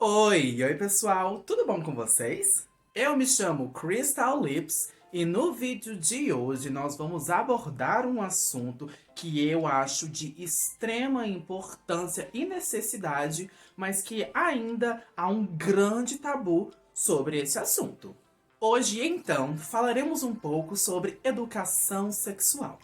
Oi pessoal, tudo bom com vocês? Eu me chamo Crystal Lips e no vídeo de hoje nós vamos abordar um assunto que eu acho de extrema importância e necessidade, mas que ainda há um grande tabu sobre esse assunto. Hoje, então, falaremos um pouco sobre educação sexual.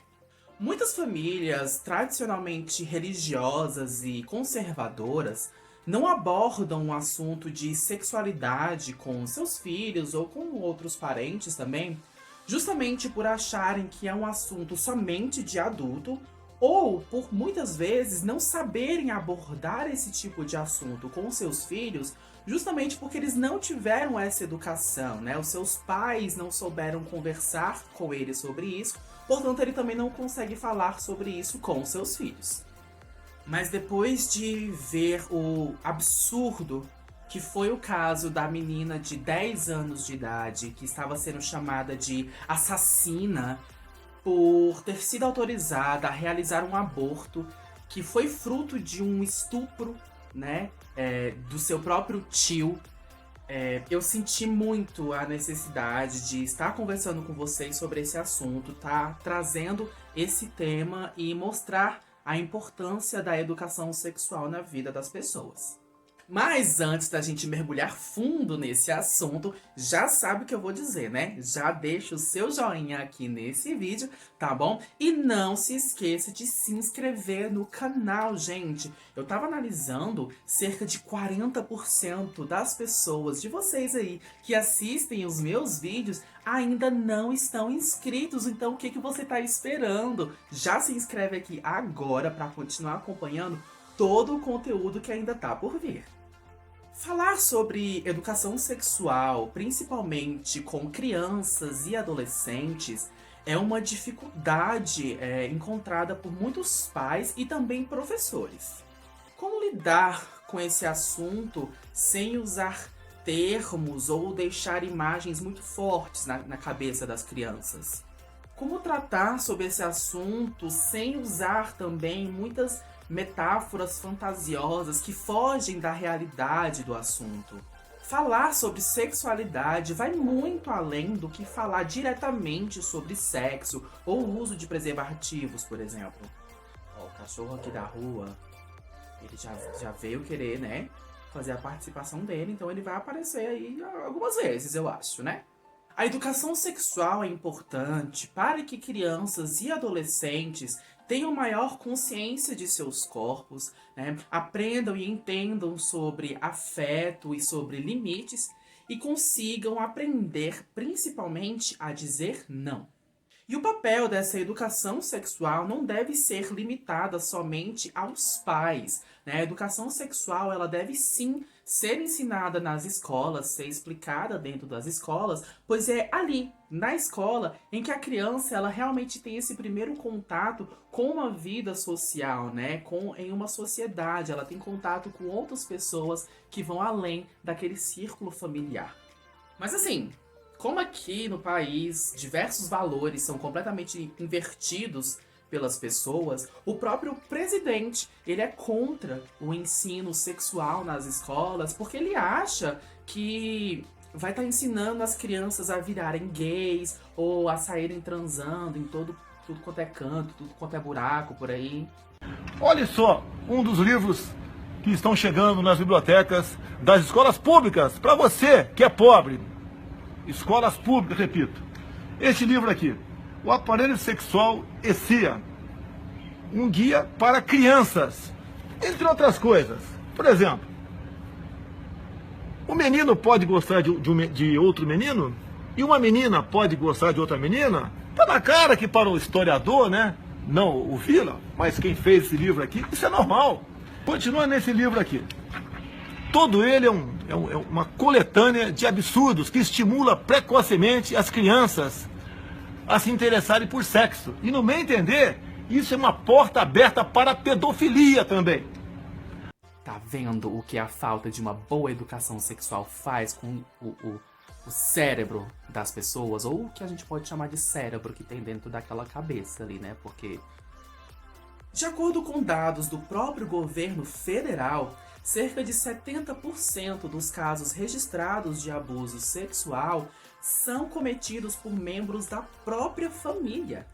Muitas famílias tradicionalmente religiosas e conservadoras não abordam o assunto de sexualidade com seus filhos ou com outros parentes também, justamente por acharem que é um assunto somente de adulto ou por muitas vezes não saberem abordar esse tipo de assunto com seus filhos, justamente porque eles não tiveram essa educação, né? Os seus pais não souberam conversar com eles sobre isso. Portanto, ele também não consegue falar sobre isso com seus filhos. Mas depois de ver o absurdo que foi o caso da menina de 10 anos de idade, que estava sendo chamada de assassina por ter sido autorizada a realizar um aborto, que foi fruto de um estupro, né, do seu próprio tio, eu senti muito a necessidade de estar conversando com vocês sobre esse assunto, tá? Trazendo esse tema e mostrar a importância da educação sexual na vida das pessoas. Mas antes da gente mergulhar fundo nesse assunto, já sabe o que eu vou dizer, né? Já deixa o seu joinha aqui nesse vídeo, tá bom? E não se esqueça de se inscrever no canal, gente. Eu tava analisando, cerca de 40% das pessoas de vocês aí que assistem os meus vídeos ainda não estão inscritos. Então o que você tá esperando? Já se inscreve aqui agora para continuar acompanhando todo o conteúdo que ainda tá por vir. Falar sobre educação sexual, principalmente com crianças e adolescentes, é uma dificuldade encontrada por muitos pais e também professores. Como lidar com esse assunto sem usar termos ou deixar imagens muito fortes na cabeça das crianças? Como tratar sobre esse assunto sem usar também muitas metáforas fantasiosas que fogem da realidade do assunto? Falar sobre sexualidade vai muito além do que falar diretamente sobre sexo ou o uso de preservativos, por exemplo. Ó, o cachorro aqui da rua, ele já veio querer, né, fazer a participação dele, então ele vai aparecer aí algumas vezes, eu acho, né? A educação sexual é importante para que crianças e adolescentes tenham maior consciência de seus corpos, né? Aprendam e entendam sobre afeto e sobre limites e consigam aprender principalmente a dizer não. E o papel dessa educação sexual não deve ser limitada somente aos pais, né? A educação sexual, ela deve sim ser ensinada nas escolas, ser explicada dentro das escolas, pois é ali, na escola, em que a criança ela realmente tem esse primeiro contato com uma vida social, né? Em uma sociedade, ela tem contato com outras pessoas que vão além daquele círculo familiar. Mas assim, como aqui no país diversos valores são completamente invertidos pelas pessoas, o próprio presidente, ele é contra o ensino sexual nas escolas, porque ele acha que vai estar ensinando as crianças a virarem gays ou a saírem transando em tudo quanto é canto, tudo quanto é buraco por aí. Olha só, um dos livros que estão chegando nas bibliotecas das escolas públicas, para você que é pobre. Escolas públicas, repito. Este livro aqui, O Aparelho Sexual ECIA, um guia para crianças, entre outras coisas. Por exemplo, um menino pode gostar de outro menino? E uma menina pode gostar de outra menina? Tá na cara que para o historiador, né? Não o Vila, mas quem fez esse livro aqui, isso é normal. Continua nesse livro aqui. Todo ele é uma coletânea de absurdos que estimula precocemente as crianças a se interessarem por sexo. E no meu entender, isso é uma porta aberta para a pedofilia também. Tá vendo o que a falta de uma boa educação sexual faz com o cérebro das pessoas? Ou o que a gente pode chamar de cérebro que tem dentro daquela cabeça ali, né? Porque, de acordo com dados do próprio governo federal, cerca de 70% dos casos registrados de abuso sexual são cometidos por membros da própria família.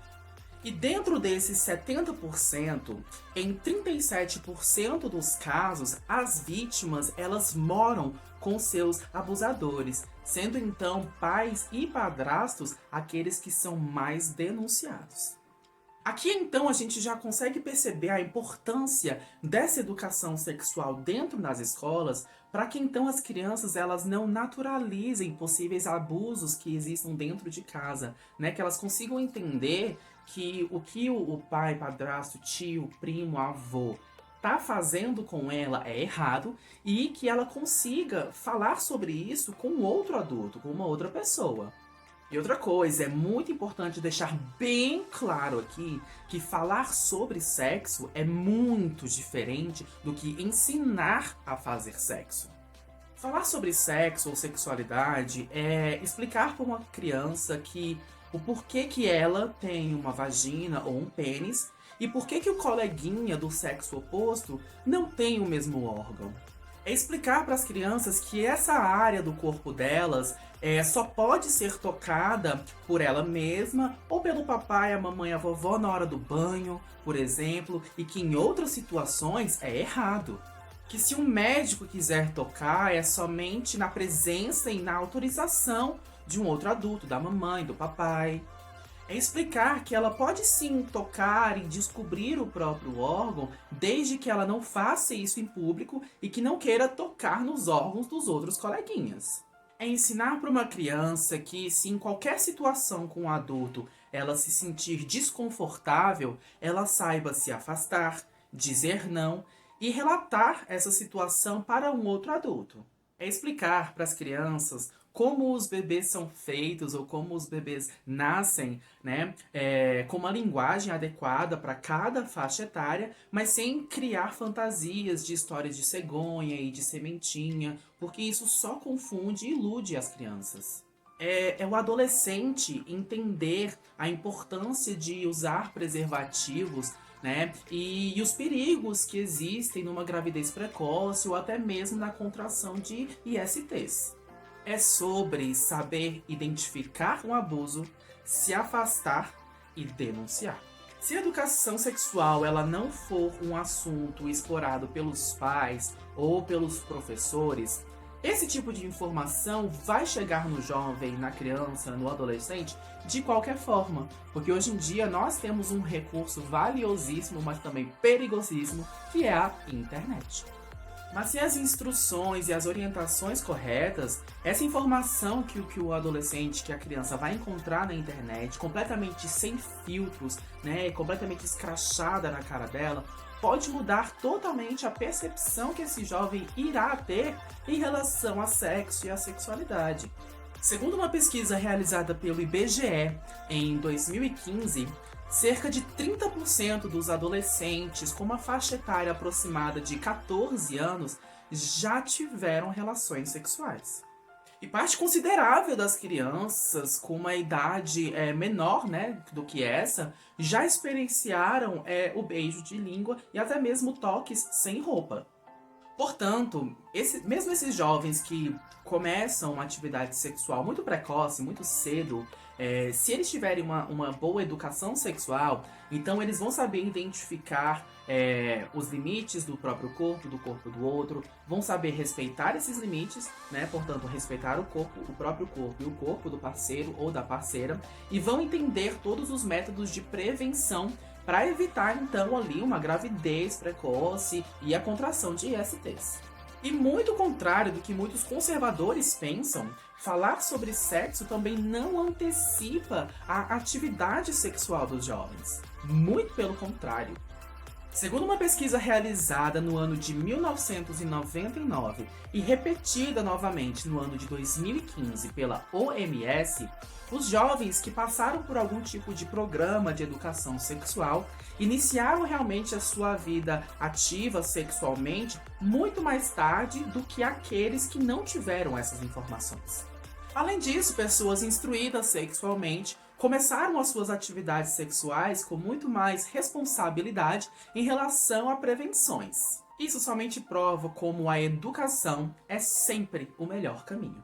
E dentro desses 70%, em 37% dos casos, as vítimas elas moram com seus abusadores, sendo então pais e padrastos aqueles que são mais denunciados. Aqui então a gente já consegue perceber a importância dessa educação sexual dentro das escolas, para que então as crianças elas não naturalizem possíveis abusos que existam dentro de casa, né? Que elas consigam entender que o pai, padrasto, tio, primo, avô tá fazendo com ela é errado e que ela consiga falar sobre isso com outro adulto, com uma outra pessoa. E outra coisa, é muito importante deixar bem claro aqui que falar sobre sexo é muito diferente do que ensinar a fazer sexo. Falar sobre sexo ou sexualidade é explicar para uma criança que o porquê que ela tem uma vagina ou um pênis e porquê que o coleguinha do sexo oposto não tem o mesmo órgão. É explicar para as crianças que essa área do corpo delas só pode ser tocada por ela mesma ou pelo papai, a mamãe e a vovó na hora do banho, por exemplo, e que em outras situações é errado. Que se um médico quiser tocar é somente na presença e na autorização de um outro adulto, da mamãe, do papai. É explicar que ela pode sim tocar e descobrir o próprio órgão, desde que ela não faça isso em público e que não queira tocar nos órgãos dos outros coleguinhas. É ensinar para uma criança que, se em qualquer situação com um adulto ela se sentir desconfortável, ela saiba se afastar, dizer não e relatar essa situação para um outro adulto. É explicar para as crianças como os bebês são feitos ou como os bebês nascem, né? Com uma linguagem adequada para cada faixa etária, mas sem criar fantasias de histórias de cegonha e de sementinha, porque isso só confunde e ilude as crianças. É o adolescente entender a importância de usar preservativos, né? E os perigos que existem numa gravidez precoce ou até mesmo na contração de ISTs. É sobre saber identificar um abuso, se afastar e denunciar. Se a educação sexual ela não for um assunto explorado pelos pais ou pelos professores, esse tipo de informação vai chegar no jovem, na criança, no adolescente de qualquer forma, porque hoje em dia nós temos um recurso valiosíssimo, mas também perigosíssimo, que é a internet. Mas sem as instruções e as orientações corretas, essa informação que o adolescente, que a criança vai encontrar na internet, completamente sem filtros, né, completamente escrachada na cara dela, pode mudar totalmente a percepção que esse jovem irá ter em relação a sexo e a sexualidade. Segundo uma pesquisa realizada pelo IBGE em 2015, cerca de 30% dos adolescentes com uma faixa etária aproximada de 14 anos já tiveram relações sexuais. E parte considerável das crianças com uma idade menor, né, do que essa, já experienciaram o beijo de língua e até mesmo toques sem roupa. Portanto, mesmo esses jovens que começam uma atividade sexual muito precoce, muito cedo, se eles tiverem uma boa educação sexual, então eles vão saber identificar os limites do próprio corpo, do corpo do outro, vão saber respeitar esses limites, né? Portanto, respeitar o próprio corpo e o corpo do parceiro ou da parceira, e vão entender todos os métodos de prevenção para evitar então ali uma gravidez precoce e a contração de ISTs. E muito contrário do que muitos conservadores pensam, falar sobre sexo também não antecipa a atividade sexual dos jovens. Muito pelo contrário. Segundo uma pesquisa realizada no ano de 1999 e repetida novamente no ano de 2015 pela OMS, os jovens que passaram por algum tipo de programa de educação sexual iniciaram realmente a sua vida ativa sexualmente muito mais tarde do que aqueles que não tiveram essas informações. Além disso, pessoas instruídas sexualmente começaram as suas atividades sexuais com muito mais responsabilidade em relação a prevenções. Isso somente prova como a educação é sempre o melhor caminho.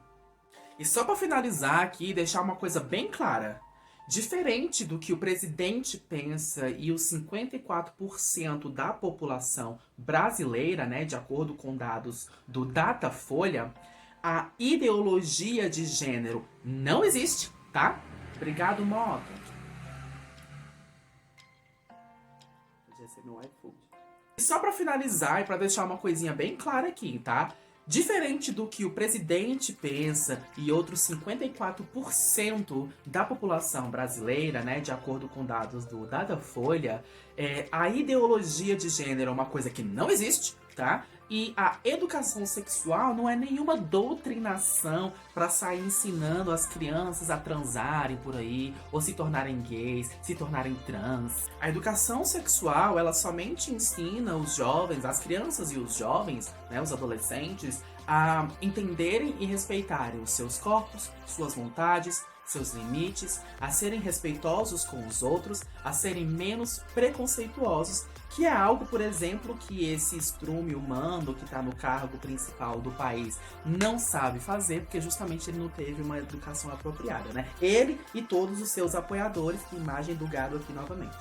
E só para finalizar aqui, deixar uma coisa bem clara. Diferente do que o presidente pensa e os 54% da população brasileira, né, de acordo com dados do Datafolha, a ideologia de gênero não existe, tá? Obrigado, Moca. Podia ser meu iFood. E só para finalizar e para deixar uma coisinha bem clara aqui, tá? Diferente do que o presidente pensa e outros 54% da população brasileira, né, de acordo com dados do Datafolha, a ideologia de gênero é uma coisa que não existe, tá? E a educação sexual não é nenhuma doutrinação para sair ensinando as crianças a transarem por aí, ou se tornarem gays, se tornarem trans. A educação sexual, ela somente ensina os jovens, as crianças e os jovens, né, os adolescentes, a entenderem e respeitarem os seus corpos, suas vontades, seus limites, a serem respeitosos com os outros, a serem menos preconceituosos, que é algo, por exemplo, que esse estrume humano que está no cargo principal do país não sabe fazer, porque justamente ele não teve uma educação apropriada, né? Ele e todos os seus apoiadores, que imagem do gado aqui novamente.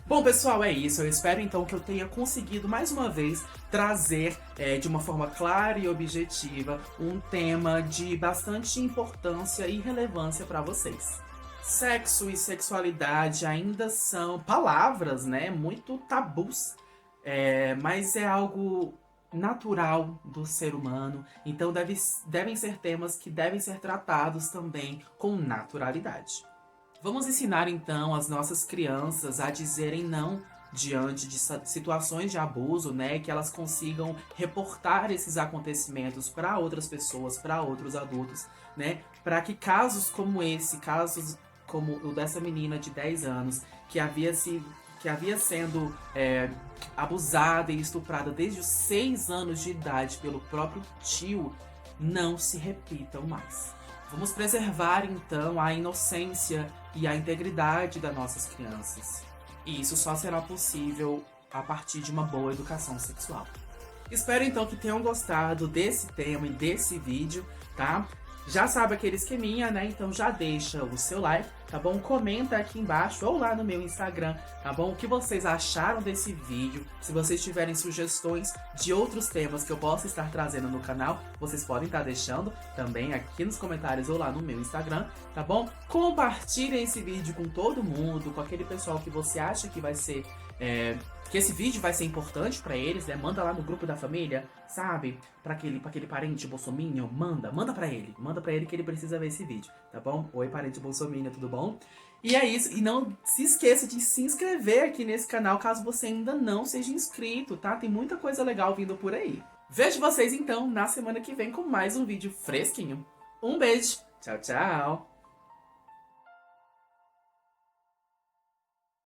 Bom, pessoal, é isso. Eu espero então que eu tenha conseguido mais uma vez trazer de uma forma clara e objetiva um tema de bastante importância e relevância para vocês. Sexo e sexualidade ainda são palavras, né, muito tabus, mas é algo natural do ser humano, então devem ser temas que devem ser tratados também com naturalidade. Vamos ensinar então as nossas crianças a dizerem não diante de situações de abuso, né, que elas consigam reportar esses acontecimentos para outras pessoas, para outros adultos, né, para que casos como esse, casos como o dessa menina de 10 anos, que havia sendo abusada e estuprada desde os 6 anos de idade pelo próprio tio, não se repitam mais. Vamos preservar, então, a inocência e a integridade das nossas crianças. E isso só será possível a partir de uma boa educação sexual. Espero, então, que tenham gostado desse tema e desse vídeo, tá? Já sabe aquele esqueminha, né? Então já deixa o seu like, tá bom? Comenta aqui embaixo ou lá no meu Instagram, tá bom? O que vocês acharam desse vídeo. Se vocês tiverem sugestões de outros temas que eu possa estar trazendo no canal, vocês podem estar deixando também aqui nos comentários ou lá no meu Instagram, tá bom? Compartilhem esse vídeo com todo mundo, com aquele pessoal que você acha que vai ser... que esse vídeo vai ser importante pra eles, né? Manda lá no grupo da família, sabe? Pra aquele parente bolsominion, manda pra ele que ele precisa ver esse vídeo, tá bom? Oi, parente bolsominion, tudo bom? E é isso, e não se esqueça de se inscrever aqui nesse canal caso você ainda não seja inscrito, tá? Tem muita coisa legal vindo por aí. Vejo vocês então na semana que vem com mais um vídeo fresquinho. Um beijo, tchau, tchau!